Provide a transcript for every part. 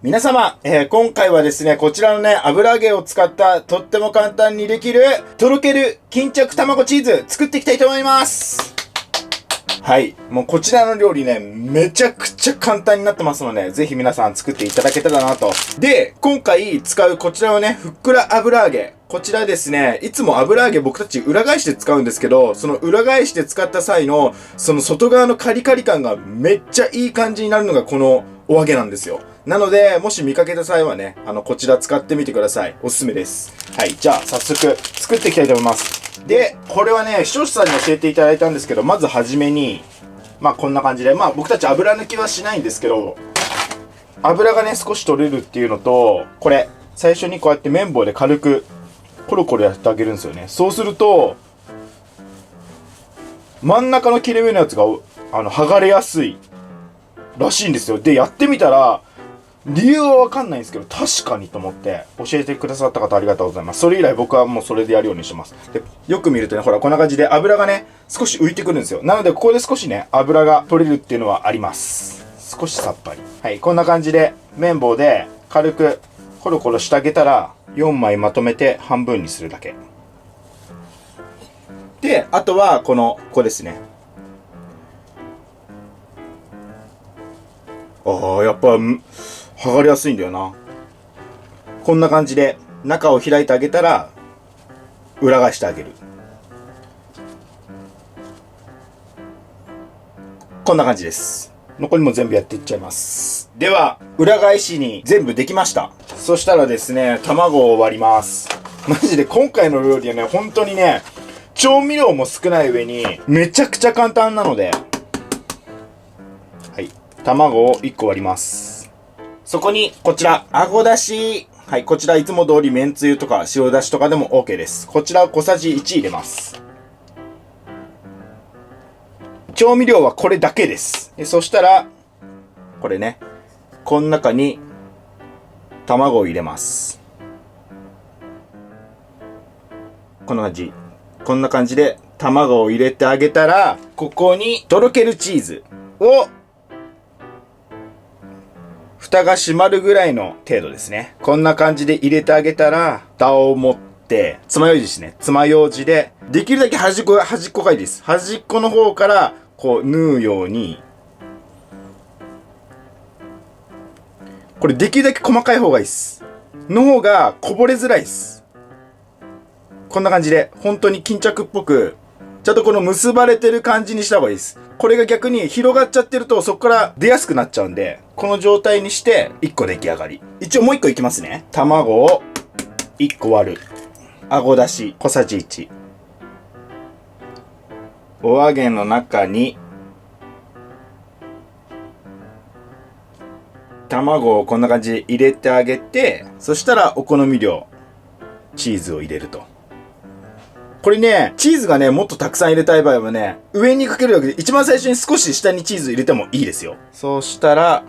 皆様、今回はですね、こちらのね、油揚げを使ったとっても簡単にできる、とろける巾着卵チーズ作っていきたいと思います。はい。もうこちらの料理ね、めちゃくちゃ簡単になってますので、ぜひ皆さん作っていただけたらなと。で、今回使うこちらはね、ふっくら油揚げ。こちらですね、いつも油揚げ僕たち裏返して使うんですけど、その裏返して使った際の、その外側のカリカリ感がめっちゃいい感じになるのがこのお揚げなんですよ。なので、もし見かけた際はね、こちら使ってみてください。おすすめです。はい。じゃあ、早速、作っていきたいと思います。で、これはね、視聴者さんに教えていただいたんですけど、まずはじめに、こんな感じで、僕たち油抜きはしないんですけど、油がね、少し取れるっていうのと、これ、最初にこうやって綿棒で軽く、コロコロやってあげるんですよね。そうすると、真ん中の切れ目のやつが、剥がれやすい、らしいんですよ。で、やってみたら、理由はわかんないんですけど、確かにと思って教えてくださった方ありがとうございます。それ以来僕はもうそれでやるようにしてます。で、よく見るとね、ほら、こんな感じで油がね、少し浮いてくるんですよ。なので、ここで少しね、油が取れるっていうのはあります。少しさっぱり。はい、こんな感じで、綿棒で軽くコロコロしてあげたら、4枚まとめて半分にするだけ。で、あとは、ここですね。やっぱ、剥がれやすいんだよな。こんな感じで中を開いてあげたら裏返してあげる。こんな感じです。残りも全部やっていっちゃいます。では裏返しに全部できました。そしたらですね、卵を割ります。マジで今回の料理はね、本当にね、調味料も少ない上にめちゃくちゃ簡単なので、はい、卵を1個割ります。そこに、こちら、あごだし。はい、こちらいつも通りめんつゆとか塩だしとかでも OK です。こちらを小さじ1入れます。調味料はこれだけです。そしたら、これね、この中に卵を入れます。こんな感じ。こんな感じで卵を入れてあげたら、ここにとろけるチーズを蓋が閉まるぐらいの程度ですね。こんな感じで入れてあげたら、蓋を持って、爪楊枝ですね。爪楊枝で、できるだけ端っこがいいです。端っこの方から、こう、縫うように。これできるだけ細かい方がいいです。の方がこぼれづらいです。こんな感じで、本当に巾着っぽく、ちゃんとこの結ばれてる感じにした方がいいです。これが逆に広がっちゃってるとそこから出やすくなっちゃうんで、この状態にして1個出来上がり。一応もう1個いきますね。卵を1個割る。あごだし小さじ1。お揚げの中に卵をこんな感じで入れてあげて、そしたらお好み量チーズを入れると。これね、チーズがね、もっとたくさん入れたい場合はね、上にかけるだけで、一番最初に少し下にチーズ入れてもいいですよ。そうしたら、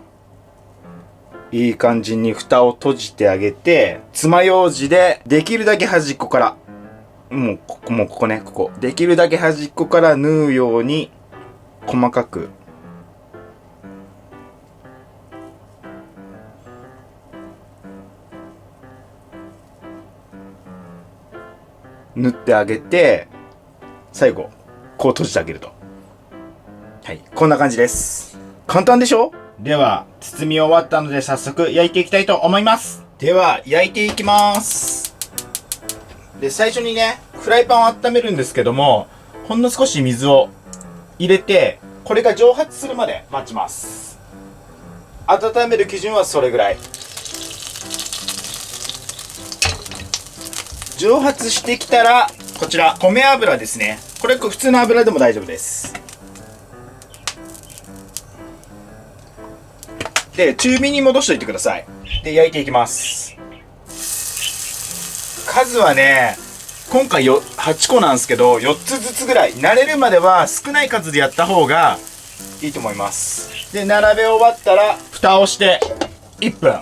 いい感じに蓋を閉じてあげて、爪楊枝で、できるだけ端っこから、もうここね、ここ。できるだけ端っこから縫うように、細かく、縫ってあげて、最後、こう閉じてあげると。はい、こんな感じです。簡単でしょ？では、包み終わったので早速焼いていきたいと思います。では、焼いていきます。で、最初にね、フライパンを温めるんですけども、ほんの少し水を入れて、これが蒸発するまで待ちます。温める基準はそれぐらい。蒸発してきたら、こちら、米油ですね。これ普通の油でも大丈夫です。で、中火に戻しておいてください。で、焼いていきます。数はね、今回8個なんですけど、4つずつぐらい。慣れるまでは少ない数でやった方がいいと思います。で、並べ終わったら、蓋をして1分。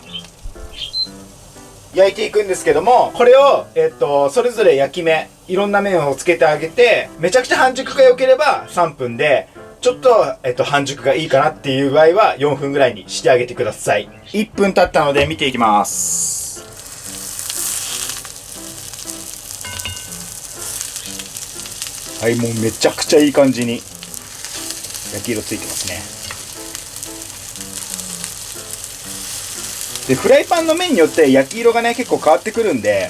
焼いていくんですけども、これを、それぞれ焼き目、いろんな面をつけてあげて、めちゃくちゃ半熟が良ければ3分で、ちょっと、半熟がいいかなっていう場合は4分ぐらいにしてあげてください。1分経ったので見ていきます。はい、もうめちゃくちゃいい感じに焼き色ついてますね。で、フライパンの面によって焼き色がね、結構変わってくるんで、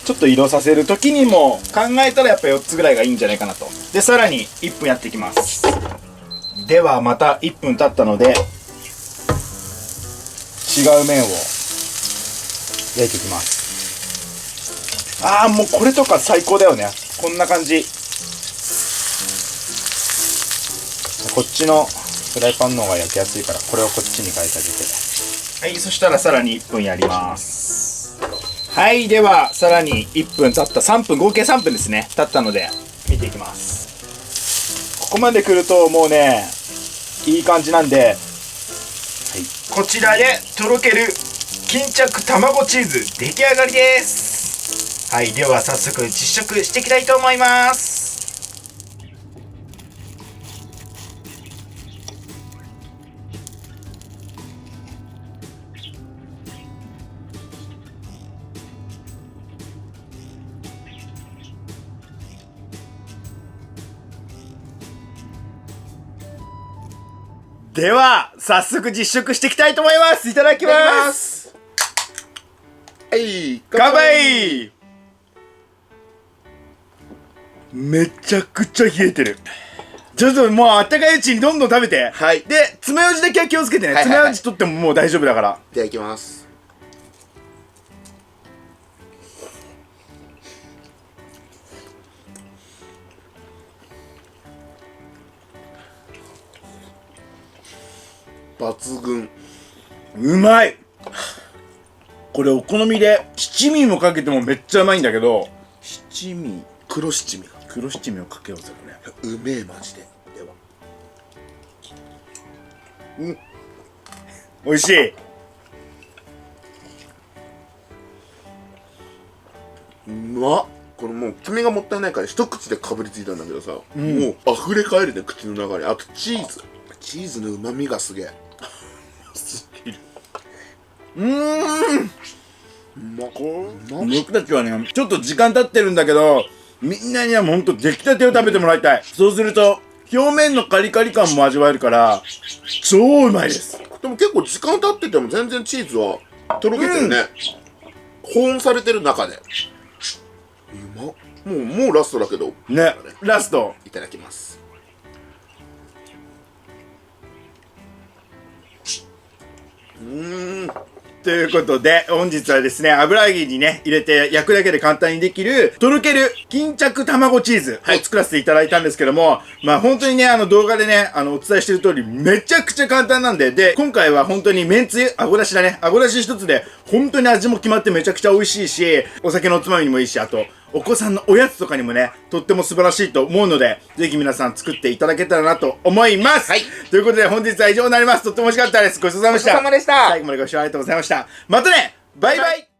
ちょっと色させる時にも考えたらやっぱ4つぐらいがいいんじゃないかなと。で、さらに1分やっていきます。ではまた1分経ったので、違う面を焼いていきます。ああ、もうこれとか最高だよね。こんな感じ。こっちのフライパンの方が焼きやすいから、これをこっちに変えてあげて。はい、そしたらさらに1分やります。はい、ではさらに1分経った、3分、合計3分ですね、経ったので見ていきます。ここまで来るともうね、いい感じなんで、はい、こちらでとろける巾着卵チーズ出来上がりです。はい、では早速実食していきたいと思います。では早速実食していきたいと思います。いただきます。はい、乾杯。めちゃくちゃ冷えてる。ちょっともうあったかいうちにどんどん食べて。はい。で、爪楊枝だけは気をつけてね。はいはいはい爪楊枝取ってももう大丈夫だから。いただきます。抜群。うまい。これお好みで七味もかけてもめっちゃうまいんだけど、七味、黒七味。黒七味をかけようぜこれ。うめえマジで。では。美味しい。うまっ。これもう爪がもったいないから一口でかぶりついたんだけどさ、もう溢れ返るね口の中に。あとチーズの旨味がすげえ。うまっ。僕たちはね、ちょっと時間経ってるんだけど、みんなにはもうほんと出来たてを食べてもらいたい。そうすると表面のカリカリ感も味わえるから超うまいです。でも結構時間経ってても全然チーズはとろけてるね。保温されてる中で。うまっ。もうラストだけどね、ラストいただきます。ということで、本日はですね、油揚げにね、入れて焼くだけで簡単にできる、とろける巾着卵チーズを作らせていただいたんですけども、まあ本当にね、動画でね、お伝えしてる通り、めちゃくちゃ簡単なんで、で、今回は本当にめんつゆ、あごだしだね、あごだし一つで、本当に味も決まってめちゃくちゃ美味しいし、お酒のおつまみにもいいし、あと、お子さんのおやつとかにもね、とっても素晴らしいと思うので、ぜひ皆さん作っていただけたらなと思います。はい。ということで本日は以上になります。とっても美味しかったです。ごちそうさまでした。ごちそうさまでした。最後までご視聴ありがとうございました。またね、バイバイ。